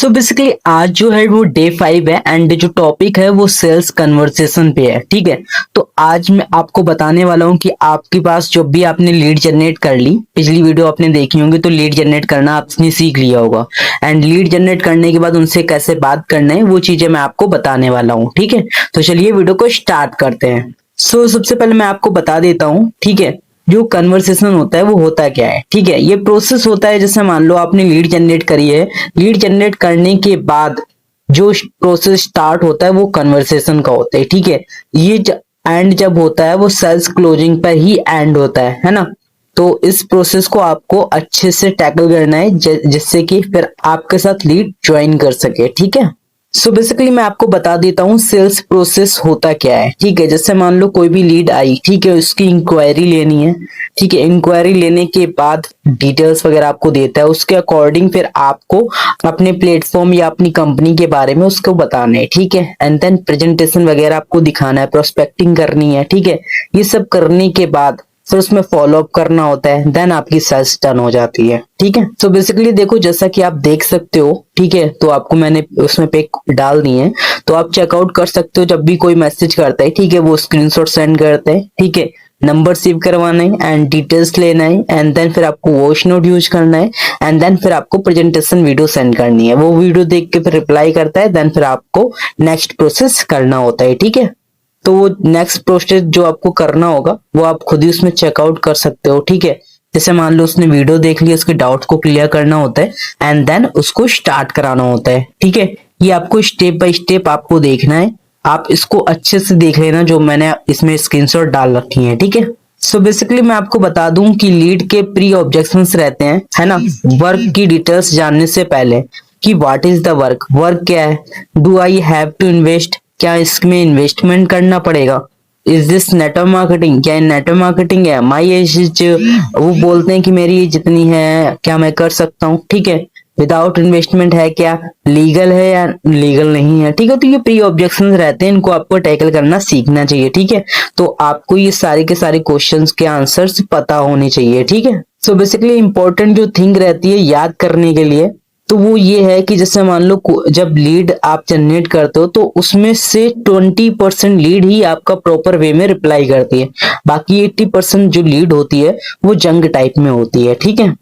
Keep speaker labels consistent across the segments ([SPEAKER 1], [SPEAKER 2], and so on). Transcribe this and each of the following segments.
[SPEAKER 1] So basically आज जो है वो डे 5 है एंड जो टॉपिक है वो सेल्स कन्वर्सेशन पे है। ठीक है, तो आज मैं आपको बताने वाला हूँ कि आपके पास जब भी आपने लीड जनरेट कर ली, पिछली वीडियो आपने देखी होंगी तो लीड जनरेट करना आपने सीख लिया होगा एंड लीड जनरेट करने के बाद उनसे कैसे बात करना है वो चीजें मैं आपको बताने वाला हूँ। ठीक है, तो चलिए वीडियो को स्टार्ट करते हैं। सो सबसे पहले मैं आपको बता देता हूँ, ठीक है, जो कन्वर्सेशन होता है वो होता क्या है। ठीक है, ये प्रोसेस होता है, जैसे मान लो आपने लीड जनरेट करी है, लीड जनरेट करने के बाद जो प्रोसेस स्टार्ट होता है वो कन्वर्सेशन का होता है। ठीक है, ये एंड जब होता है वो सेल्स क्लोजिंग पर ही एंड होता है ना। तो इस प्रोसेस को आपको अच्छे से टैकल करना है जिससे कि फिर आपके साथ लीड ज्वाइन कर सके। ठीक है, सो बेसिकली मैं आपको बता देता हूँ सेल्स प्रोसेस होता क्या है। ठीक है, जैसे मान लो कोई भी लीड आई, ठीक है, उसकी इंक्वायरी लेनी है। ठीक है, इंक्वायरी लेने के बाद डिटेल्स वगैरह आपको देता है, उसके अकॉर्डिंग फिर आपको अपने प्लेटफॉर्म या अपनी कंपनी के बारे में उसको बताना है। ठीक है, एंड देन प्रेजेंटेशन वगैरह आपको दिखाना है, प्रोस्पेक्टिंग करनी है। ठीक है, ये सब करने के बाद फिर उसमें फॉलो अप करना होता है, देन आपकी सेल्स डन हो जाती है। ठीक है, सो बेसिकली देखो जैसा कि आप देख सकते हो, ठीक है, तो आपको मैंने उसमें पे डाल दी है, तो आप चेकआउट कर सकते हो। जब भी कोई मैसेज करता है, ठीक है, वो स्क्रीनशॉट सेंड करते हैं। ठीक है, नंबर सेव करवाना है एंड डिटेल्स लेना है एंड देन फिर आपको वॉइस नोट यूज करना है एंड देन फिर आपको प्रेजेंटेशन वीडियो सेंड करनी है। वो वीडियो देख के फिर रिप्लाई करता है, देन फिर आपको नेक्स्ट प्रोसेस करना होता है। ठीक है, तो वो नेक्स्ट प्रोसेस जो आपको करना होगा वो आप खुद ही उसमें चेकआउट कर सकते हो। ठीक है, जैसे मान लो उसने वीडियो देख लिया, उसके डाउट को क्लियर करना होता है एंड देन उसको स्टार्ट कराना होता है। ठीक है, ये आपको स्टेप बाय स्टेप आपको देखना है, आप इसको अच्छे से देख लेना जो मैंने इसमें स्क्रीनशॉट डाल रखी है। ठीक है, सो बेसिकली मैं आपको बता दूं कि लीड के प्री ऑब्जेक्शंस रहते हैं, है ना, वर्क की डिटेल्स जानने से पहले कि what is the work, work क्या है, do I have to invest, क्या इसमें इन्वेस्टमेंट करना पड़ेगा, इज दिस नेटवर्क मार्केटिंग, क्या नेटवर्क मार्केटिंग है, माई एज, वो बोलते हैं कि मेरी एज जितनी है क्या मैं कर सकता हूँ। ठीक है, विदाउट इन्वेस्टमेंट है, क्या लीगल है या लीगल नहीं है। ठीक है, तो ये प्री ऑब्जेक्शंस रहते हैं, इनको आपको टैकल करना सीखना चाहिए। ठीक है, तो आपको ये सारे के सारे क्वेश्चंस के आंसर्स पता होने चाहिए। ठीक है, सो बेसिकली इंपॉर्टेंट जो थिंग रहती है याद करने के लिए, तो वो ये है कि जैसे मान लो जब लीड आप जनरेट करते हो तो उसमें से 20% लीड ही आपका प्रॉपर वे में रिप्लाई करती है, बाकी 80% जो लीड होती है वो जंग टाइप में होती है। ठीक है,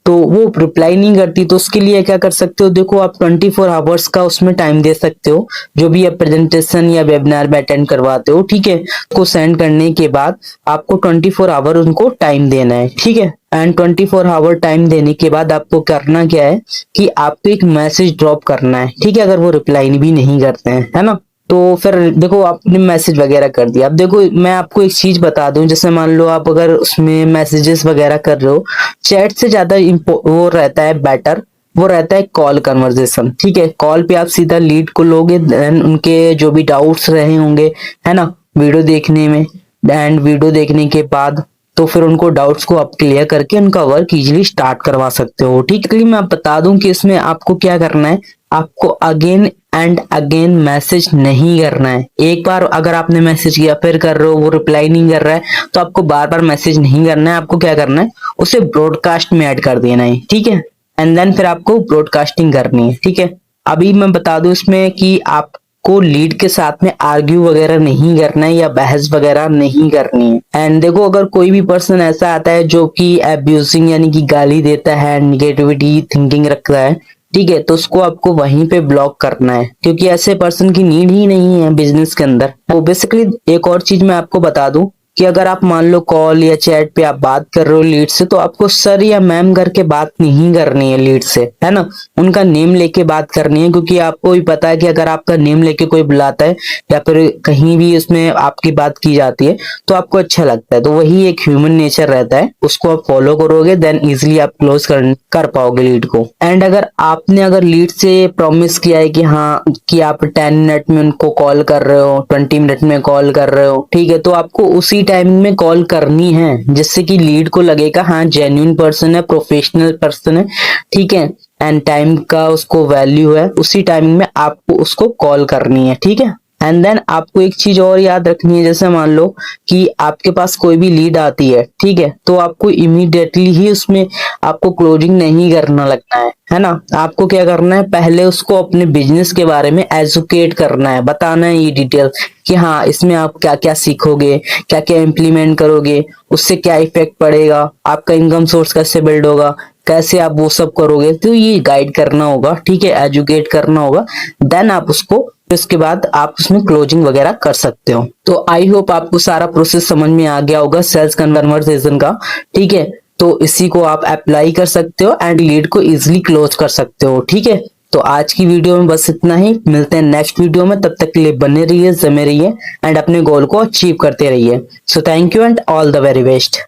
[SPEAKER 1] तो वो रिप्लाई नहीं करती, तो उसके लिए क्या कर सकते हो, देखो आप 24 आवर्स का उसमें टाइम दे सकते हो, जो भी आप प्रेजेंटेशन या वेबिनार में अटेंड करवाते हो। ठीक है, उसको सेंड करने के बाद आपको 24 आवर उनको टाइम देना है। ठीक है, एंड 24 आवर टाइम देने के बाद आपको करना क्या है कि आपको एक मैसेज ड्रॉप करना है। ठीक है, अगर वो रिप्लाई भी नहीं करते हैं, है ना, तो फिर देखो आपने मैसेज वगैरह कर दिया। अब देखो मैं आपको एक चीज बता दूं, जैसे मान लो आप अगर उसमें मैसेजेस वगैरह कर रहे हो, चैट से ज्यादा वो रहता है बेटर, वो रहता है कॉल कन्वर्सेशन। ठीक है, कॉल पे आप सीधा लीड को लोगे, देन उनके जो भी डाउट्स रहे होंगे, है ना, वीडियो देखने में, एंड वीडियो देखने के बाद तो फिर उनको डाउट्स को आप क्लियर करके उनका वर्क इजीली स्टार्ट करवा सकते हो। ठीक है, मैं आप बता दूं कि इसमें आपको क्या करना है, आपको अगेन एंड अगेन मैसेज नहीं करना है। एक बार अगर आपने मैसेज किया फिर कर रहे हो वो रिप्लाई नहीं कर रहा है, तो आपको बार बार मैसेज नहीं करना है, आपको क्या करना है, उसे ब्रॉडकास्ट में ऐड कर देना है। ठीक है, एंड देन फिर आपको ब्रॉडकास्टिंग करनी है। ठीक है, अभी मैं बता दूं इसमें कि आपको लीड के साथ में आर्ग्यू वगैरह नहीं करना है या बहस वगैरह नहीं करनी है। एंड देखो अगर कोई भी पर्सन ऐसा आता है जो कि अब्यूजिंग यानी कि गाली देता है, निगेटिविटी थिंकिंग रखता है, ठीक है, तो उसको आपको वहीं पे ब्लॉक करना है, क्योंकि ऐसे पर्सन की नीड ही नहीं है बिजनेस के अंदर। तो बेसिकली एक और चीज मैं आपको बता दूं कि अगर आप मान लो कॉल या चैट पे आप बात कर रहे हो लीड से, तो आपको सर या मैम करके बात नहीं करनी है लीड से, है ना, उनका नेम लेके बात करनी है, क्योंकि आपको भी पता है कि अगर आपका नेम लेके कोई बुलाता है या फिर कहीं भी उसमें आपकी बात की जाती है तो आपको अच्छा लगता है, तो वही एक ह्यूमन नेचर रहता है, उसको आप फॉलो करोगे देन इजिली आप क्लोज कर पाओगे लीड को। एंड अगर लीड से प्रॉमिस किया है कि हाँ कि आप 10 मिनट में उनको कॉल कर रहे हो, 20 मिनट में कॉल कर रहे हो, ठीक है, तो आपको उसी टाइमिंग में कॉल करनी है, जिससे कि लीड को लगेगा हाँ जेन्युइन पर्सन है, प्रोफेशनल पर्सन है। ठीक है, एंड टाइम का उसको वैल्यू है, उसी टाइमिंग में आपको उसको कॉल करनी है। ठीक है, एंड देन आपको एक चीज और याद रखनी है, जैसे मान लो कि आपके पास कोई भी लीड आती है, ठीक है, तो आपको इमीडिएटली ही उसमें आपको क्लोजिंग नहीं करना लगना है ना। आपको क्या करना है, पहले उसको अपने बिजनेस के बारे में एजुकेट करना है, बताना है ये डिटेल कि हाँ इसमें आप क्या क्या सीखोगे, क्या क्या इम्प्लीमेंट करोगे, उससे क्या इफेक्ट पड़ेगा, आपका इनकम सोर्स कैसे बिल्ड होगा, कैसे आप वो सब करोगे, तो ये गाइड करना होगा, ठीक है, एजुकेट करना होगा। देन आप उसको, उसके बाद आप उसमें क्लोजिंग वगैरह कर सकते हो। तो आई होप आपको सारा प्रोसेस समझ में आ गया होगा सेल्स कन्वर्सेशन का, ठीक है। तो इसी को आप अप्लाई कर सकते हो एंड लीड को इजिली क्लोज कर सकते हो, ठीक है। तो आज की वीडियो में बस इतना ही, मिलते हैं नेक्स्ट वीडियो में, तब तक के लिए बने रहिए, जमे रहिए एंड अपने गोल को अचीव करते रहिए। So thank you and all the very best.